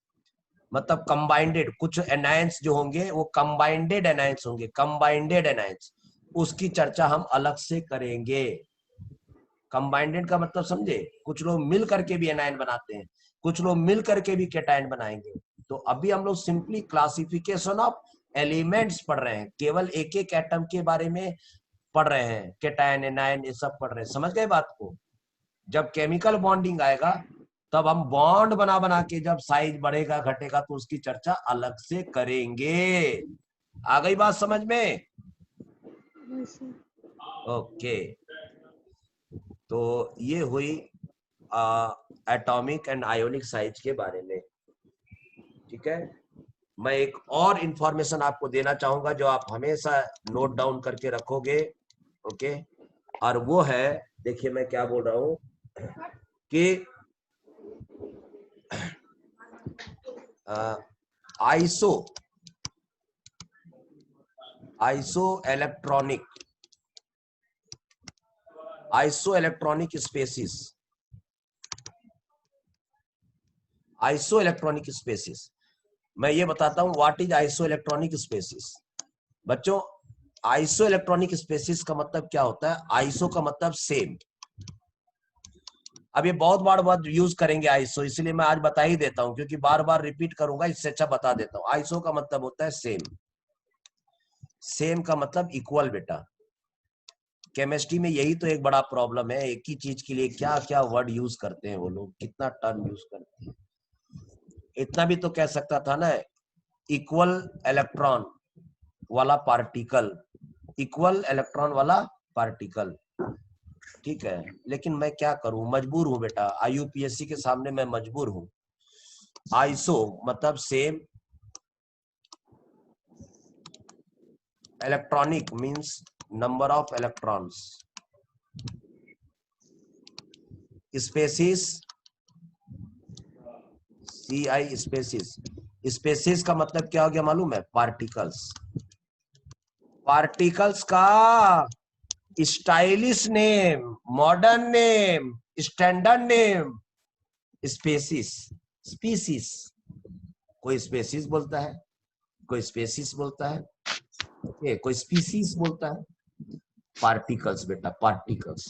मतलब कंबाइंडेड कुछ एनायंस जो होंगे वो कंबाइंडेड एनायंस होंगे, कंबाइंडेड एनायंस। उसकी चर्चा हम अलग से करेंगे। कंबाइंडेड का मतलब समझे, कुछ लोग मिल करके भी एनायन बनाते हैं, कुछ लोग मिल करके भी कैटायन बनाएंगे। तो अभी हम लोग सिंपली क्लासिफिकेशन ऑफ एलिमेंट्स पढ़ रहे हैं, केवल एक एक एटम के बारे में पढ़ रहे हैं, कैटायन एनायन ये सब पढ़ रहे हैं। समझ गए बात को? जब केमिकल बॉन्डिंग आएगा तब हम बॉन्ड बना बना के जब साइज बढ़ेगा घटेगा तो उसकी चर्चा अलग से करेंगे। आ गई बात समझ में? Yes, sir. ओके, तो ये हुई एटॉमिक एंड आयोनिक साइज के बारे में। ठीक है, मैं एक और इंफॉर्मेशन आपको देना चाहूंगा जो आप हमेशा नोट डाउन करके रखोगे। ओके, और वो है, देखिए मैं क्या बोल रहा हूं कि आइसो इलेक्ट्रॉनिक स्पेसिस। मैं ये बताता हूं what is iso electronic species. बच्चों, आइसो इलेक्ट्रॉनिक स्पेसिस का मतलब क्या होता है? आइसो का मतलब सेम। अब ये बहुत बार यूज करेंगे आइसो, इसलिए मैं आज बता ही देता हूं, क्योंकि बार बार रिपीट करूंगा, इससे अच्छा बता देता हूं। आइसो का मतलब होता है सेम। सेम का मतलब इक्वल। बेटा, केमिस्ट्री में यही तो एक बड़ा प्रॉब्लम है, एक ही चीज के लिए क्या क्या वर्ड यूज करते हैं वो लोग, कितना टर्म यूज करते हैं। इतना भी तो कह सकता था ना, इक्वल इलेक्ट्रॉन वाला पार्टिकल, इक्वल इलेक्ट्रॉन वाला पार्टिकल। ठीक है, लेकिन मैं क्या करूं, मजबूर हूं बेटा, आईयूपीएससी के सामने मैं मजबूर हूं। आइसो मतलब same, electronic means number of electrons, species CI species. Species का मतलब क्या हो गया मालूम है? पार्टिकल्स। पार्टिकल्स का stylish name, modern name, standard name species. Species, कोई स्पेसिस बोलता है, कोई स्पेसिस बोलता है, कोई स्पीसीज बोलता है। पार्टिकल्स बेटा, पार्टिकल्स।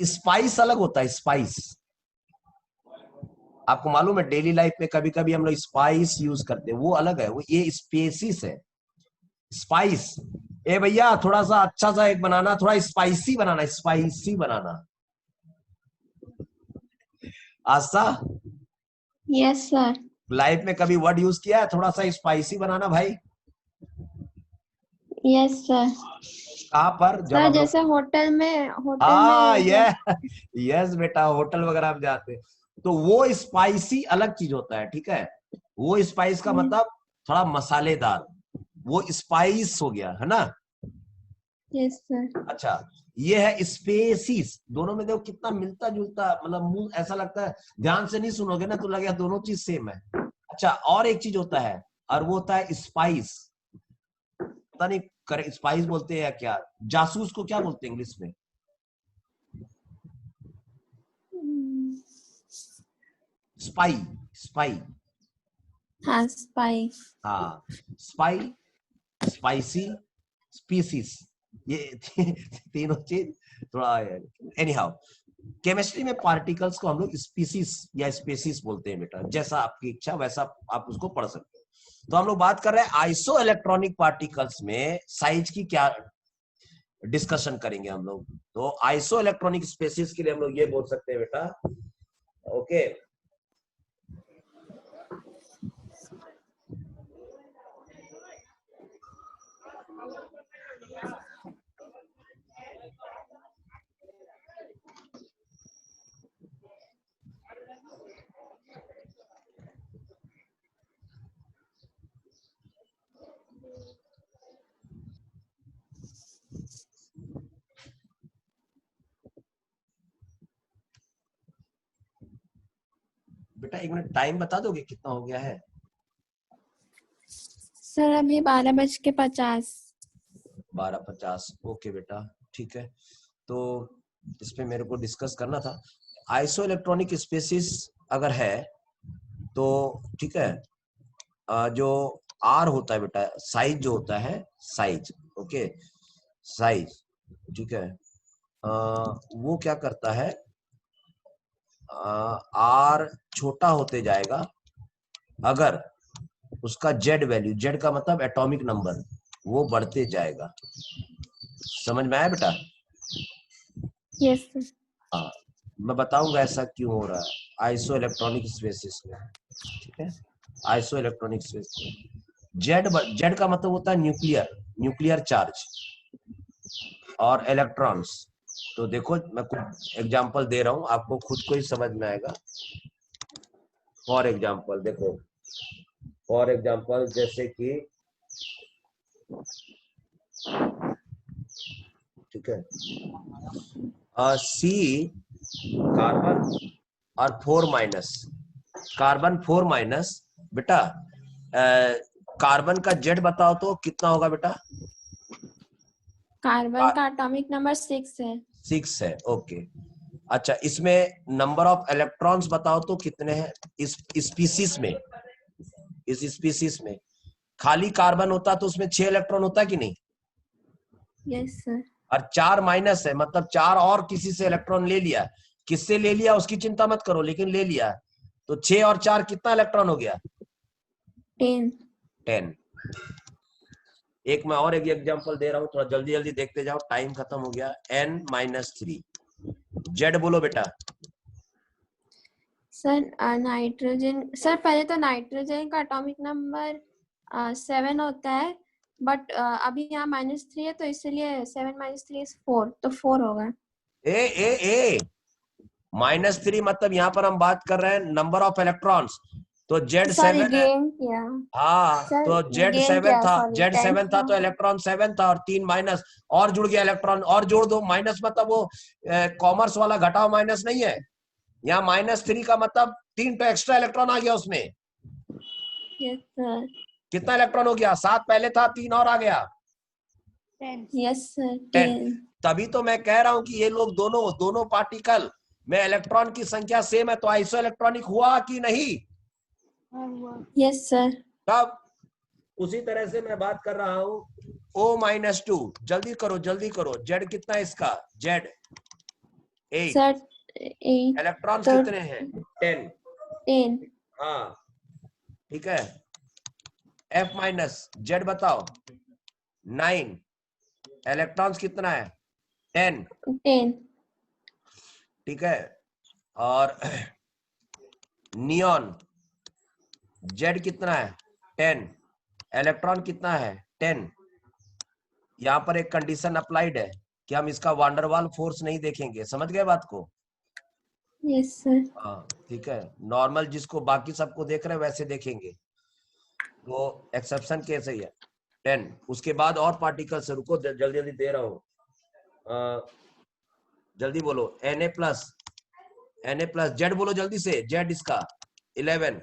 स्पाइस अलग होता है, स्पाइस। आपको मालूम है डेली लाइफ में कभी कभी हम लोग स्पाइस यूज करते हैं, वो अलग है, वो ये स्पेसिस है। स्पाइस, ए भैया थोड़ा सा अच्छा सा एक बनाना, थोड़ा स्पाइसी बनाना, स्पाइसी बनाना। आस्था, यस सर। लाइफ में कभी वर्ड यूज किया है थोड़ा सा स्पाइसी बनाना भाई? Yes sir. कहाँ पर? जब सर हम लोग, जैसे होटल हाँ में ये, यस बेटा, होटल वगैरह आप जाते हैं तो वो स्पाइसी अलग चीज होता है। ठीक है, वो स्पाइस का मतलब थोड़ा मसालेदार, वो स्पाइस हो गया है ना। Yes sir. अच्छा, ये है स्पेसिस। दोनों में देखो कितना मिलता जुलता, मतलब मुंह ऐसा लगता है, ध्यान से नहीं सुनोगे ना तो लगेगा दोनों चीज सेम है। अच्छा, और एक चीज होता है, और वो होता है स्पाइस। पता नहीं करे स्पाइस बोलते हैं या क्या। जासूस को क्या बोलते हैं इंग्लिश में? स्पाई। स्पाई, हाँ, स्पाई। हाँ, स्पाई, स्पाइसी, स्पीसीज, ये तीनों चीज थोड़ा। एनी हाउ, केमिस्ट्री में पार्टिकल्स को हम लोग स्पीसीज या स्पेसीज बोलते हैं बेटा, जैसा आपकी इच्छा वैसा आप उसको पढ़ सकते हैं। तो हम लोग बात कर रहे हैं आइसो इलेक्ट्रॉनिक पार्टिकल्स में साइज की क्या डिस्कशन करेंगे हम लोग। तो आइसो इलेक्ट्रॉनिक स्पेसीज के लिए हम लोग ये बोल सकते हैं बेटा, ओके, बेटा एक मिनट टाइम बता दोगे कितना हो गया है? सर अभी 12:50। 12:50, ओके बेटा, ठीक है। तो इस पे मेरे को डिस्कस करना था। आइसो इलेक्ट्रॉनिक स्पेसिस अगर है तो ठीक है, जो आर होता है बेटा, साइज जो होता है, साइज, ओके, साइज, ठीक है, वो क्या करता है, आर छोटा होते जाएगा अगर उसका जेड वैल्यू, जेड का मतलब एटॉमिक नंबर, वो बढ़ते जाएगा। समझ में आया बेटा? Yes sir. हाँ, मैं बताऊंगा ऐसा क्यों हो रहा है आइसो इलेक्ट्रॉनिक स्पेसिस में, ठीक है, आइसो इलेक्ट्रॉनिक स्पेस में। जेड, जेड का मतलब होता है न्यूक्लियर, न्यूक्लियर चार्ज और इलेक्ट्रॉन्स। तो देखो मैं कुछ एग्जांपल दे रहा हूं, आपको खुद को ही समझ में आएगा। फॉर एग्जांपल देखो, फॉर एग्जांपल जैसे कि, ठीक है, सी कार्बन और 4 कार्बन 4 बेटा, कार्बन का जेड बताओ तो कितना होगा बेटा? कार्बन का एटॉमिक नंबर 6 है। 6 है, ओके। अच्छा, इसमें नंबर ऑफ इलेक्ट्रॉन्स बताओ तो कितने हैं इस स्पीसीज में? इस स्पीसीज में खाली कार्बन होता तो उसमें 6 इलेक्ट्रॉन होता कि नहीं? Yes sir. और 4 माइनस है, मतलब 4 और किसी से इलेक्ट्रॉन ले लिया। किससे ले लिया उसकी चिंता मत करो, लेकिन ले लिया। तो 6 और 4 कितना इलेक्ट्रॉन हो गया? 10। एक मैं और एक एग्जांपल दे रहा हूँ, थोड़ा जल्दी जल्दी देखते जाओ, टाइम खत्म हो गया। n-3 जेड बोलो बेटा। सर नाइट्रोजन, सर पहले तो नाइट्रोजन का एटॉमिक नंबर 7 होता है, बट अभी यहाँ -3 है, तो इसलिए 7 - 3 is 4, तो 4 होगा। ए -3 मतलब यहाँ पर हम बात कर रहे हैं नंबर ऑफ इलेक्ट्रॉन्स, तो जेड सॉरी 7 है। गेन किया। हाँ, सर तो जेड गेन 7 किया, था, सॉरी जेड 10 7 था तो इलेक्ट्रॉन 7 था, और 3 माइनस और जुड़ गया इलेक्ट्रॉन, और जोड़ दो। माइनस मतलब वो कॉमर्स वाला घटाओ माइनस नहीं है, यहाँ -3 का मतलब 3 तो एक्स्ट्रा इलेक्ट्रॉन आ गया उसमें। Yes sir. कितना इलेक्ट्रॉन हो गया? 7 पहले था, 3 और आ गया, 10 यस सर 10। 10। तभी तो मैं कह रहा हूं कि ये लोग दोनों पार्टिकल में इलेक्ट्रॉन की संख्या सेम है, तो आइसो इलेक्ट्रॉनिक हुआ कि नहीं? हुआ। Yes sir. तब उसी तरह से मैं बात कर रहा हूं O-2, जल्दी करो जल्दी करो, जेड कितना है इसका? जेड 8, सर 8 इलेक्ट्रॉन तो कितने हैं? 10। 10। हाँ, ठीक है। F- जेड बताओ, 9, इलेक्ट्रॉन्स कितना है? 10, 10। ठीक है। और नियॉन, जेड कितना है? 10, इलेक्ट्रॉन कितना है? 10। यहाँ पर एक कंडीशन अप्लाइड है कि हम इसका वांडरवाल फोर्स नहीं देखेंगे, समझ गए बात को? Yes sir. हाँ, ठीक है, नॉर्मल जिसको बाकी सबको देख रहे हैं वैसे देखेंगे, तो एक्सेप्शन केस है ये 10। उसके बाद और पार्टिकल से, रुको जल्दी जल्दी दे रहा हूँ, जल्दी बोलो। Na+, जेड बोलो जल्दी से, जेड इसका 11,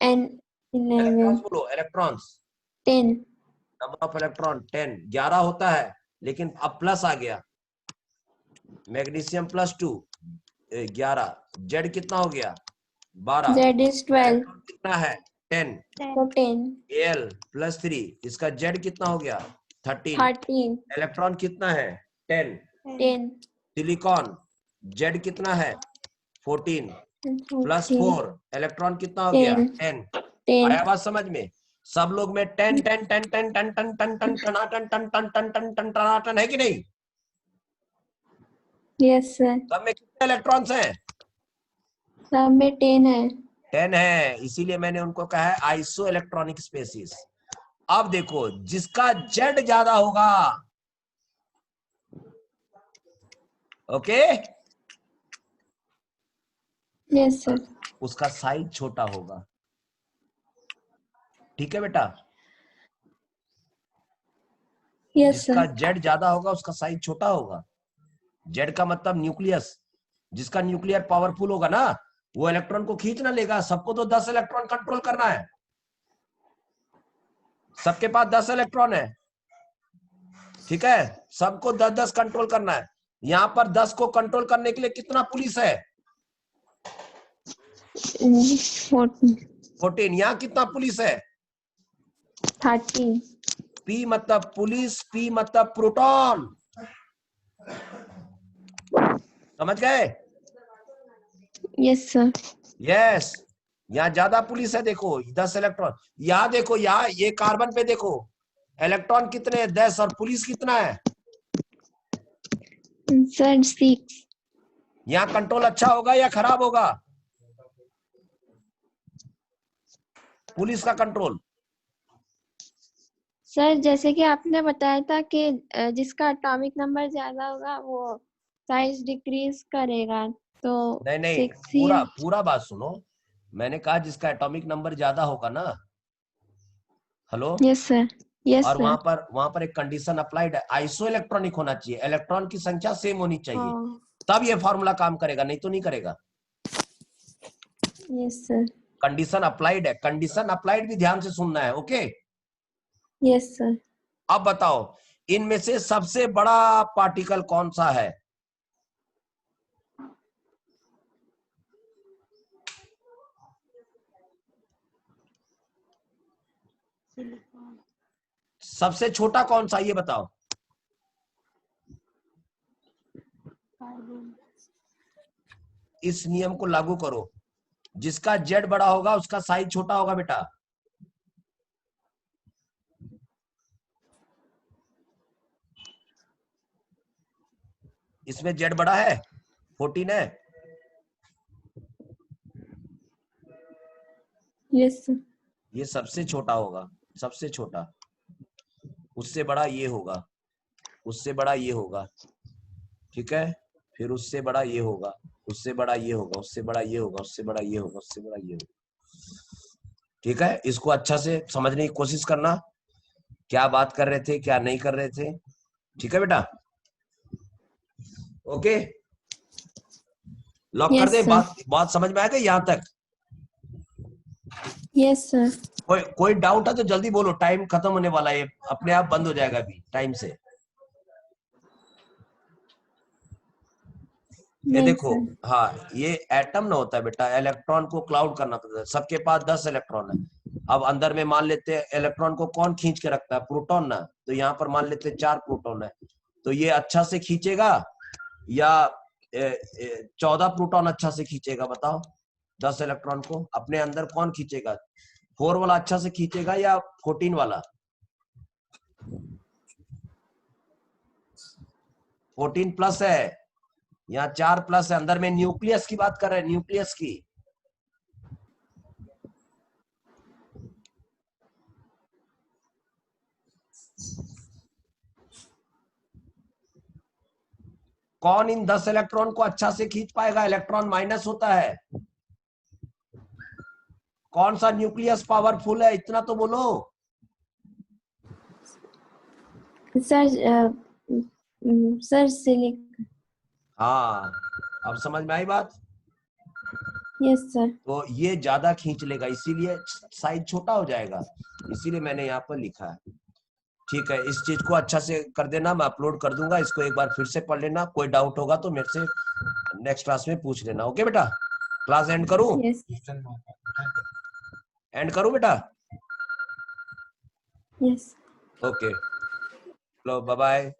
इलेक्ट्रॉन्स N11 बोलो, इलेक्ट्रॉन्स, 10। नंबर ऑफ इलेक्ट्रॉन 10, 11 होता है, लेकिन अब प्लस आ गया, मैग्नीशियम +2 11, जेड कितना हो गया? 12, Z is 12, इलेक्ट्रॉन कितना है? 10, तो 10। Al +3, इसका जेड कितना हो गया? 13, 13, इलेक्ट्रॉन कितना है? 10, 10, सिलिकॉन, जेड कितना है? 14, 14, +4, इलेक्ट्रॉन कितना हो गया? 10, 10। 10। आया बात समझ में? सब लोग में 10 10 10 10 10 10 10 10 टनाटन टन टन टन टन टन टनाटन है कि नहीं? Yes sir. सब में कितने इलेक्ट्रॉन्स हैं? सब में 10 है। 10 है, इसीलिए मैंने उनको कहा है आइसो इलेक्ट्रॉनिक स्पेसिस। अब देखो, जिसका जेड ज्यादा होगा, ओके, यस सर। उसका साइज छोटा होगा, ठीक है बेटा? यस जिसका सर। जेड ज्यादा होगा उसका साइज छोटा होगा। जेड का मतलब न्यूक्लियस, जिसका न्यूक्लियर पावरफुल होगा ना, वो इलेक्ट्रॉन को खींच ना लेगा। सबको तो 10 इलेक्ट्रॉन कंट्रोल करना है, सबके पास 10 इलेक्ट्रॉन है, ठीक है, सबको 10-10 कंट्रोल करना है। यहाँ पर 10 को कंट्रोल करने के लिए कितना पुलिस है? 14। 14। यहाँ कितना पुलिस है? 13. P मतलब पुलिस, P मतलब प्रोटॉन। समझ गए? Yes sir. यस, यहाँ ज्यादा पुलिस है, देखो 10 इलेक्ट्रॉन। यहाँ देखो, यहाँ ये कार्बन पे देखो इलेक्ट्रॉन कितने हैं, 10, और पुलिस कितना है? Sir 6. यहाँ कंट्रोल अच्छा होगा या खराब होगा? पुलिस का कंट्रोल। सर जैसे कि आपने बताया था कि जिसका एटॉमिक नंबर ज्यादा होगा वो साइज डिक्रीज करेगा, तो नहीं नहीं, 6 ही है। पूरा बात सुनो। मैंने कहा जिसका एटॉमिक नंबर ज्यादा होगा ना। हेलो? Yes sir. यस और सर। वहां पर एक कंडीशन अप्लाइड है, आइसो इलेक्ट्रॉनिक होना चाहिए, इलेक्ट्रॉन की संख्या सेम होनी चाहिए, तब ये फॉर्मूला काम करेगा, नहीं तो नहीं करेगा। Yes sir. कंडीशन अप्लाइड है, कंडीशन अप्लाइड भी ध्यान से सुनना है। ओके? Yes sir. अब बताओ, इनमें से सबसे बड़ा पार्टिकल कौन सा है? सिलिकॉन, सबसे छोटा कौन सा, ये बताओ। कार्बन, इस नियम को लागू करो, जिसका जेड बड़ा होगा उसका साइज छोटा होगा बेटा। इसमें जेड बड़ा है, 14 है। Yes sir. ये सबसे छोटा होगा, सबसे छोटा। उससे बड़ा ये होगा, उससे बड़ा ये होगा, ठीक है? फिर उससे बड़ा ये होगा, उससे बड़ा ये होगा, उससे बड़ा ये होगा, उससे बड़ा ये होगा, उससे बड़ा ये होगा। ठीक है? इसको अच्छा से समझने की कोशिश करना, क्या बात कर रहे थे, क्या नहीं कर रहे थे। ठीक है बेटा? ओके, लॉक कर Yes दे। sir. बात समझ में आ गई यहां तक? Yes sir. कोई डाउट है तो जल्दी बोलो, टाइम खत्म होने वाला है, अपने आप बंद हो जाएगा अभी टाइम से। ये नहीं देखो, सर। हाँ, ये एटम ना होता है बेटा, इलेक्ट्रॉन को क्लाउड करना पड़ता है। सबके पास 10 इलेक्ट्रॉन है। अब अंदर में मान लेते हैं इलेक्ट्रॉन को कौन खींच के रखता है? प्रोटॉन ना। तो यहाँ पर मान लेते हैं 4 प्रोटॉन है, तो ये अच्छा से खींचेगा या 14 प्रोटॉन अच्छा से खींचेगा? बताओ, 10 इलेक्ट्रॉन को अपने अंदर कौन खींचेगा? 4 वाला अच्छा से खींचेगा या 14 वाला? 14 प्लस है, यहाँ 4 प्लस है। अंदर में न्यूक्लियस की बात कर रहे हैं, न्यूक्लियस की। कौन इन 10 इलेक्ट्रॉन को अच्छा से खींच पाएगा? इलेक्ट्रॉन माइनस होता है। कौन सा न्यूक्लियस पावरफुल है, इतना तो बोलो। सर सर सिलिक। हाँ, अब समझ में आई बात? Yes sir. तो ये ज्यादा खींच लेगा, इसीलिए साइज छोटा हो जाएगा, इसीलिए मैंने यहाँ पर लिखा है। ठीक है, इस चीज को अच्छा से कर देना, मैं अपलोड कर दूंगा, इसको एक बार फिर से पढ़ लेना। कोई डाउट होगा तो मेरे से नेक्स्ट क्लास में पूछ लेना। ओके बेटा? क्लास एंड करूं? यस। एंड करूं बेटा? यस। ओके, लो बाय बाय।